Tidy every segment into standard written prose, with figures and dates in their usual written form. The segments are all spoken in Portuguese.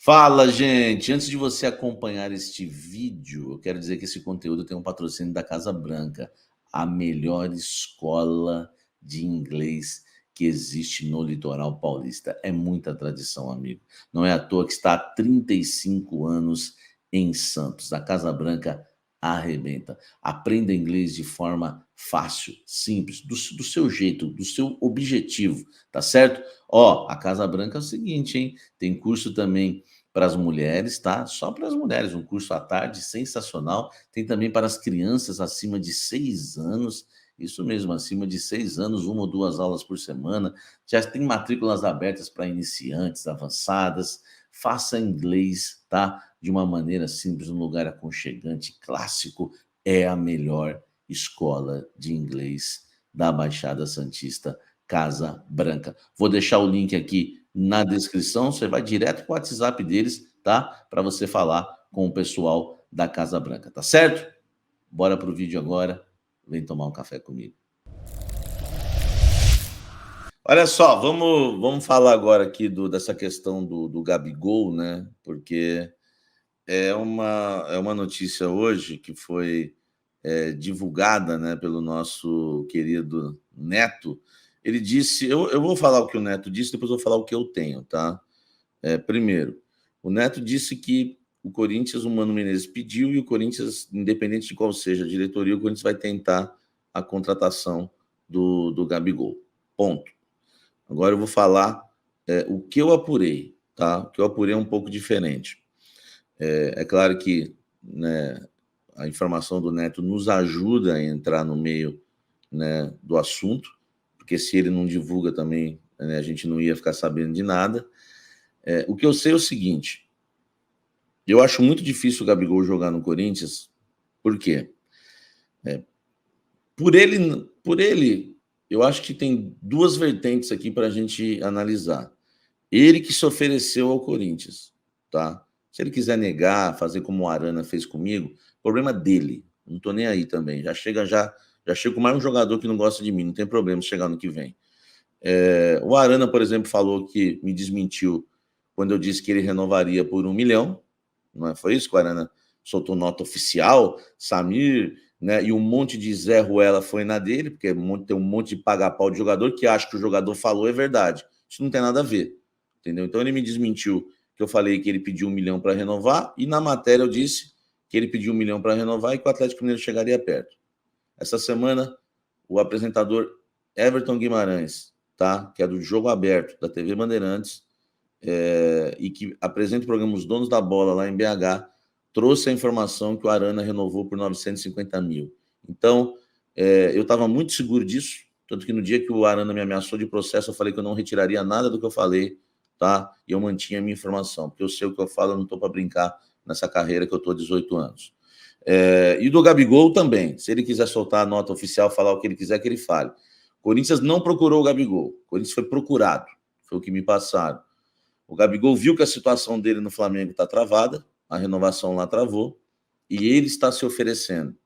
Fala, gente! Antes de você acompanhar este vídeo, eu quero dizer que esse conteúdo tem um patrocínio da Casa Branca, a melhor escola de inglês que existe no litoral paulista. É muita tradição, amigo. Não é à toa que está há 35 anos em Santos. A Casa Branca arrebenta. Aprenda inglês de forma fácil, simples, do seu jeito, do seu objetivo, tá certo? Ó, a Casa Branca é o seguinte, hein? Tem curso também para as mulheres, tá? Só para as mulheres, um curso à tarde sensacional. Tem também para as crianças acima de 6 anos, isso mesmo, acima de 6 anos, 1 ou 2 aulas por semana. Já tem matrículas abertas para iniciantes, avançadas. Faça inglês, tá? De uma maneira simples, num lugar aconchegante, clássico. É a melhor escola de inglês da Baixada Santista, Casa Branca. Vou deixar o link aqui na descrição, você vai direto para o WhatsApp deles, tá? Para você falar com o pessoal da Casa Branca, tá certo? Bora pro vídeo agora, vem tomar um café comigo. Olha só, vamos falar agora aqui dessa questão do Gabigol, né? Porque é uma notícia hoje que foi divulgada, né, pelo nosso querido Neto. Ele disse, eu vou falar o que o Neto disse, depois eu vou falar o que eu tenho, tá? Primeiro, o Neto disse que o Corinthians, o Mano Menezes pediu e o Corinthians, independente de qual seja a diretoria, o Corinthians vai tentar a contratação do Gabigol. Ponto. Agora eu vou falar o que eu apurei, tá? O que eu apurei é um pouco diferente. É claro que, né, a informação do Neto nos ajuda a entrar no meio, né, do assunto, porque se ele não divulga também, né, a gente não ia ficar sabendo de nada. O que eu sei é o seguinte, eu acho muito difícil o Gabigol jogar no Corinthians, por quê? Por ele, eu acho que tem duas vertentes aqui para a gente analisar. Ele que se ofereceu ao Corinthians, tá? Se ele quiser negar, fazer como o Arana fez comigo, problema dele. Não tô nem aí também. Já chego com mais um jogador que não gosta de mim, não tem problema se chegar no que vem. O Arana, por exemplo, falou que me desmentiu quando eu disse que ele renovaria por 1 milhão. Não é? Foi isso que o Arana soltou nota oficial, Samir, né? E um monte de Zé Ruela foi na dele, porque tem um monte de paga-pau de jogador que acha que o jogador falou é verdade. Isso não tem nada a ver, entendeu? Então ele me desmentiu que eu falei que ele pediu 1 milhão para renovar, e na matéria eu disse que ele pediu 1 milhão para renovar e que o Atlético Mineiro chegaria perto. Essa semana, o apresentador Everton Guimarães, tá? Que é do Jogo Aberto, da TV Bandeirantes, e que apresenta o programa Os Donos da Bola lá em BH, trouxe a informação que o Arana renovou por 950 mil. Então, eu estava muito seguro disso, tanto que no dia que o Arana me ameaçou de processo, eu falei que eu não retiraria nada do que eu falei, tá? E eu mantinha a minha informação, porque eu sei o que eu falo, eu não estou para brincar nessa carreira que eu estou há 18 anos. E do Gabigol também, se ele quiser soltar a nota oficial, falar o que ele quiser, que ele fale. Corinthians não procurou o Gabigol, o Corinthians foi procurado, foi o que me passaram. O Gabigol viu que a situação dele no Flamengo está travada, a renovação lá travou, e ele está se oferecendo.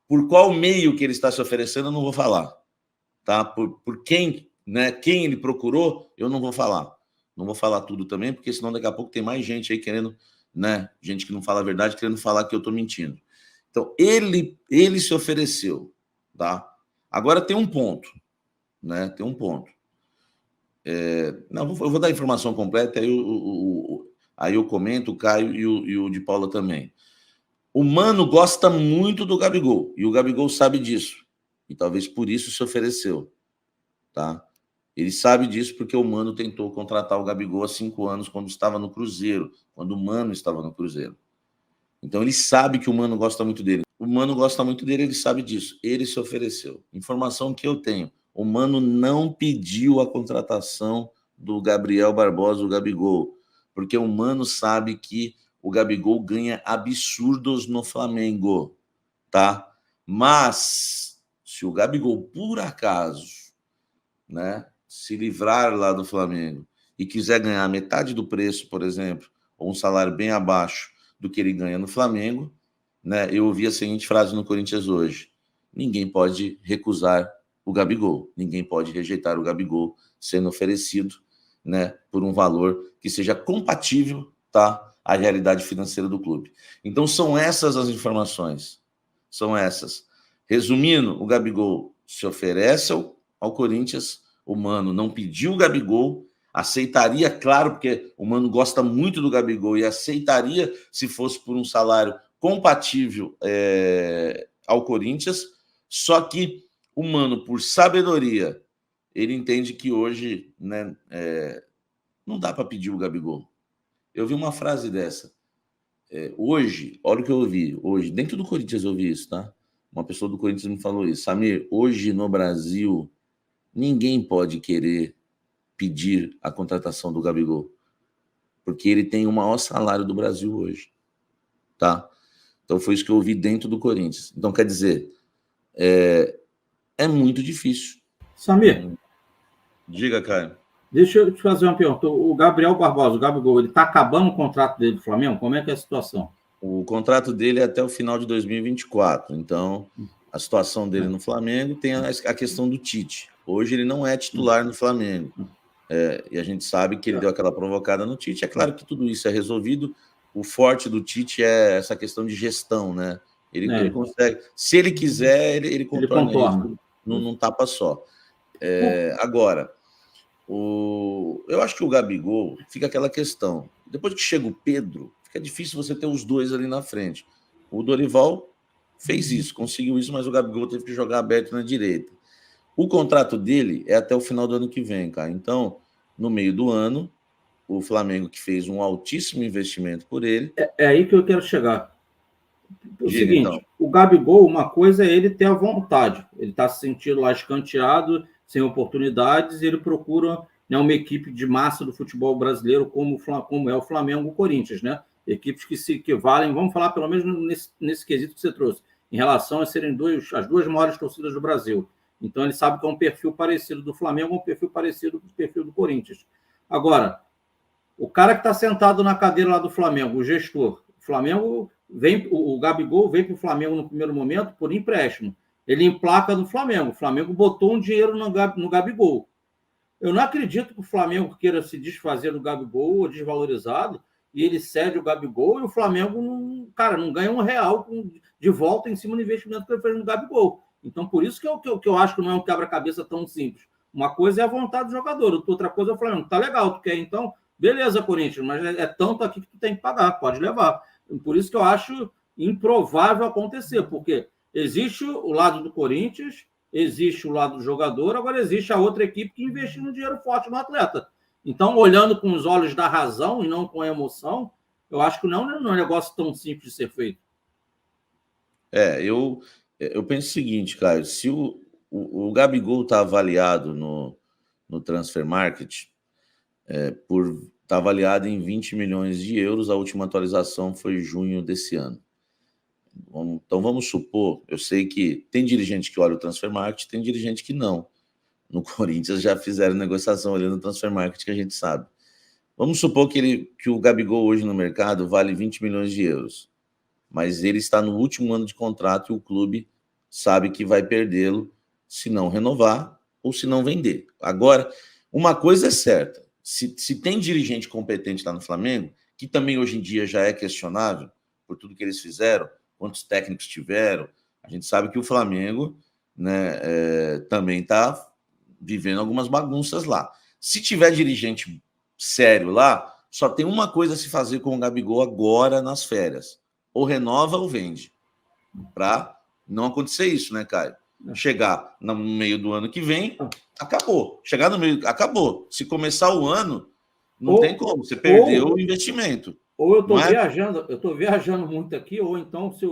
Por qual meio que ele está se oferecendo, eu não vou falar. Tá? Por quem, né? Quem ele procurou, eu não vou falar. Não vou falar tudo também, porque senão daqui a pouco tem mais gente aí querendo, né? Gente que não fala a verdade, querendo falar que eu estou mentindo. Então, ele se ofereceu, tá? Agora tem um ponto, né? Tem um ponto. Não, eu vou dar a informação completa, aí eu comento, o Caio e o de Paula também. O Mano gosta muito do Gabigol, e o Gabigol sabe disso. E talvez por isso se ofereceu, tá? Ele sabe disso porque o Mano tentou contratar o Gabigol há 5 anos, quando estava no Cruzeiro, quando o Mano estava no Cruzeiro. Então ele sabe que o Mano gosta muito dele. O Mano gosta muito dele, ele sabe disso. Ele se ofereceu. Informação que eu tenho. O Mano não pediu a contratação do Gabriel Barbosa, o Gabigol, porque o Mano sabe que o Gabigol ganha absurdos no Flamengo, tá? Mas se o Gabigol, por acaso, né, se livrar lá do Flamengo e quiser ganhar metade do preço, por exemplo, ou um salário bem abaixo do que ele ganha no Flamengo, né, eu ouvi a seguinte frase no Corinthians hoje: ninguém pode recusar o Gabigol, ninguém pode rejeitar o Gabigol sendo oferecido, né, por um valor que seja compatível, tá, à realidade financeira do clube. Então são essas as informações, são essas. Resumindo, o Gabigol se oferece ao Corinthians, o Mano não pediu o Gabigol, aceitaria, claro, porque o Mano gosta muito do Gabigol e aceitaria se fosse por um salário compatível ao Corinthians, só que o Mano, por sabedoria, ele entende que hoje, né, não dá para pedir o Gabigol. Eu vi uma frase dessa. Hoje, olha o que eu ouvi. Hoje, dentro do Corinthians eu ouvi isso, tá? Uma pessoa do Corinthians me falou isso. Samir, hoje no Brasil, ninguém pode querer pedir a contratação do Gabigol, porque ele tem o maior salário do Brasil hoje, tá? Então foi isso que eu ouvi dentro do Corinthians. Então, quer dizer, é muito difícil. Samir, diga, Caio. Deixa eu te fazer uma pergunta. O Gabriel Barbosa, o Gabigol, ele está acabando o contrato dele do Flamengo? Como é que é a situação? O contrato dele é até o final de 2024. Então, a situação dele no Flamengo tem a questão do Tite. Hoje ele não é titular no Flamengo. E a gente sabe que ele deu aquela provocada no Tite. É claro que tudo isso é resolvido. O forte do Tite é essa questão de gestão, né? Ele consegue. Se ele quiser, ele contorna isso num tapa só. Agora, eu acho que o Gabigol fica aquela questão. Depois que chega o Pedro, fica difícil você ter os dois ali na frente. O Dorival fez isso, conseguiu isso, mas o Gabigol teve que jogar aberto na direita. O contrato dele é até o final do ano que vem, cara. Então, no meio do ano, o Flamengo, que fez um altíssimo investimento por ele... É aí que eu quero chegar. O seguinte, então. O Gabigol, uma coisa é ele ter a vontade. Ele está se sentindo lá escanteado, sem oportunidades, e ele procura, né, uma equipe de massa do futebol brasileiro, como é o Flamengo e o Corinthians, né? Equipes que se equivalem, vamos falar pelo menos nesse quesito que você trouxe, em relação a serem as duas maiores torcidas do Brasil. Então ele sabe que é um perfil parecido do Flamengo, um perfil parecido com o perfil do Corinthians. Agora, o cara que está sentado na cadeira lá do Flamengo, o gestor, o Flamengo o Gabigol veio para o Flamengo no primeiro momento por empréstimo. Ele emplaca no Flamengo. O Flamengo botou um dinheiro no Gabigol. Eu não acredito que o Flamengo queira se desfazer do Gabigol ou desvalorizado, e ele cede o Gabigol e o Flamengo não ganha R$1 de volta em cima do investimento que ele fez no Gabigol. Então, por isso que eu acho que não é um quebra-cabeça tão simples. Uma coisa é a vontade do jogador, outra coisa é o Flamengo. Tá legal, tu quer então? Beleza, Corinthians, mas é tanto aqui que tu tem que pagar, pode levar. Por isso que eu acho improvável acontecer, porque existe o lado do Corinthians, existe o lado do jogador, agora existe a outra equipe que investiu um dinheiro forte no atleta. Então, olhando com os olhos da razão e não com a emoção, eu acho que não é um negócio tão simples de ser feito. Eu penso o seguinte, Caio, se o Gabigol está avaliado no Transfer Market está avaliado em 20 milhões de euros, a última atualização foi junho desse ano. Então vamos supor, eu sei que tem dirigente que olha o Transfer Market, tem dirigente que não. No Corinthians já fizeram negociação olhando o Transfer Market, que a gente sabe. Vamos supor que o Gabigol hoje no mercado vale 20 milhões de euros, mas ele está no último ano de contrato e o clube sabe que vai perdê-lo se não renovar ou se não vender. Agora, uma coisa é certa, se tem dirigente competente lá no Flamengo, que também hoje em dia já é questionável por tudo que eles fizeram, quantos técnicos tiveram, a gente sabe que o Flamengo, né, também está vivendo algumas bagunças lá. Se tiver dirigente sério lá, só tem uma coisa a se fazer com o Gabigol agora nas férias. Ou renova ou vende. Para não acontecer isso, né, Caio? Chegar no meio do ano que vem, acabou. Chegar no meio, acabou. Se começar o ano, não tem como. Você perdeu o investimento. Ou eu estou viajando muito aqui, ou então se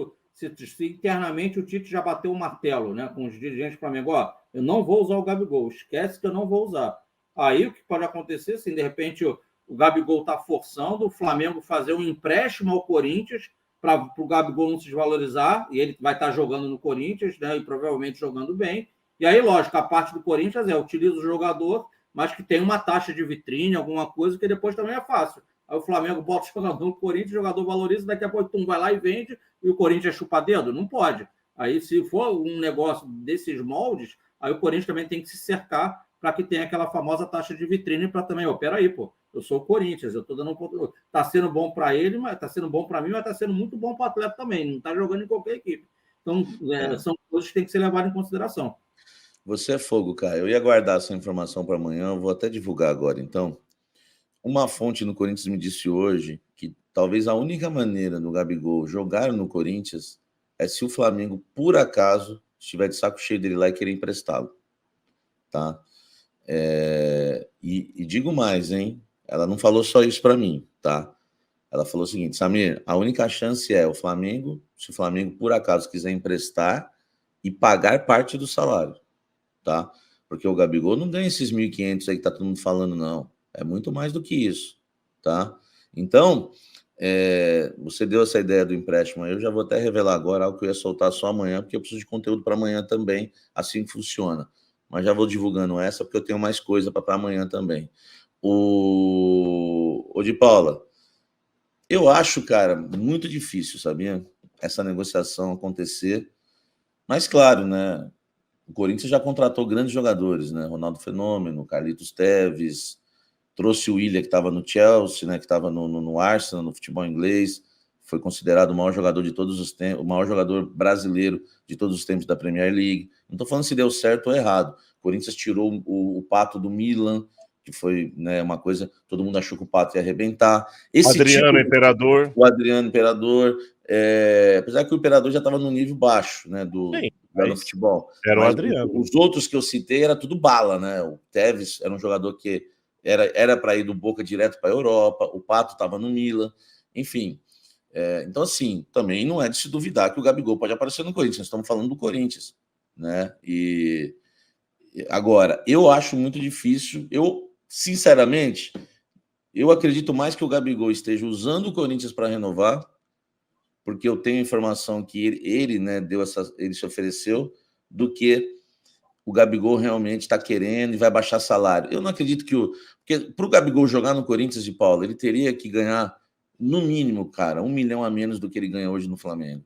internamente o Tite já bateu o martelo, né, com os dirigentes do Flamengo, eu não vou usar o Gabigol, esquece que eu não vou usar. Aí o que pode acontecer, se de repente o Gabigol está forçando o Flamengo fazer um empréstimo ao Corinthians para o Gabigol não se desvalorizar, e ele vai estar jogando no Corinthians, né, e provavelmente jogando bem. E aí, lógico, a parte do Corinthians utiliza o jogador, mas que tem uma taxa de vitrine, alguma coisa que depois também é fácil. Aí o Flamengo bota o jogador no Corinthians, o jogador valoriza, daqui a pouco tu vai lá e vende, e o Corinthians chupa dedo? Não pode. Aí, se for um negócio desses moldes, aí o Corinthians também tem que se cercar para que tenha aquela famosa taxa de vitrine para também, peraí, pô, eu sou o Corinthians, eu estou dando um... Está sendo bom para ele, mas está sendo bom para mim, mas está sendo muito bom para o atleta também, não está jogando em qualquer equipe. Então, são coisas que têm que ser levadas em consideração. Você é fogo, Caio. Eu ia guardar essa informação para amanhã, eu vou até divulgar agora, então. Uma fonte no Corinthians me disse hoje que talvez a única maneira do Gabigol jogar no Corinthians é se o Flamengo, por acaso, estiver de saco cheio dele lá e querer emprestá-lo, tá? E digo mais, hein? Ela não falou só isso para mim, tá? Ela falou o seguinte, Samir, a única chance é o Flamengo, se o Flamengo, por acaso, quiser emprestar e pagar parte do salário, tá? Porque o Gabigol não ganha esses 1.500 aí que tá todo mundo falando, não. É muito mais do que isso, tá? Então, você deu essa ideia do empréstimo aí, eu já vou até revelar agora algo que eu ia soltar só amanhã, porque eu preciso de conteúdo para amanhã também, assim que funciona. Mas já vou divulgando essa, porque eu tenho mais coisa para amanhã também. O de Paula, eu acho, cara, muito difícil, sabia? Essa negociação acontecer. Mas, claro, né? O Corinthians já contratou grandes jogadores, né? Ronaldo Fenômeno, Carlitos Teves, trouxe o Willian, que estava no Chelsea, né? Que estava no Arsenal, no futebol inglês, foi considerado o maior jogador de todos os tempos, o maior jogador brasileiro de todos os tempos da Premier League. Não estou falando se deu certo ou errado. O Corinthians tirou o Pato do Milan, que foi, né, uma coisa, todo mundo achou que o Pato ia arrebentar. Adriano Imperador. O Adriano Imperador, apesar que o Imperador já estava no nível baixo, né, do futebol. Era o Adriano. Os outros que eu citei era tudo bala, né? O Teves era um jogador que era para ir do Boca direto para a Europa, o Pato estava no Milan, enfim. Então, assim, também não é de se duvidar que o Gabigol pode aparecer no Corinthians. Nós estamos falando do Corinthians, né? E agora, eu acho muito difícil. Eu, sinceramente, eu acredito mais que o Gabigol esteja usando o Corinthians para renovar, porque eu tenho informação que ele né, ele se ofereceu, do que o Gabigol realmente está querendo e vai baixar salário. Eu não acredito porque para o Gabigol jogar no Corinthians de Paulo, ele teria que ganhar, no mínimo, cara, 1 milhão a menos do que ele ganha hoje no Flamengo.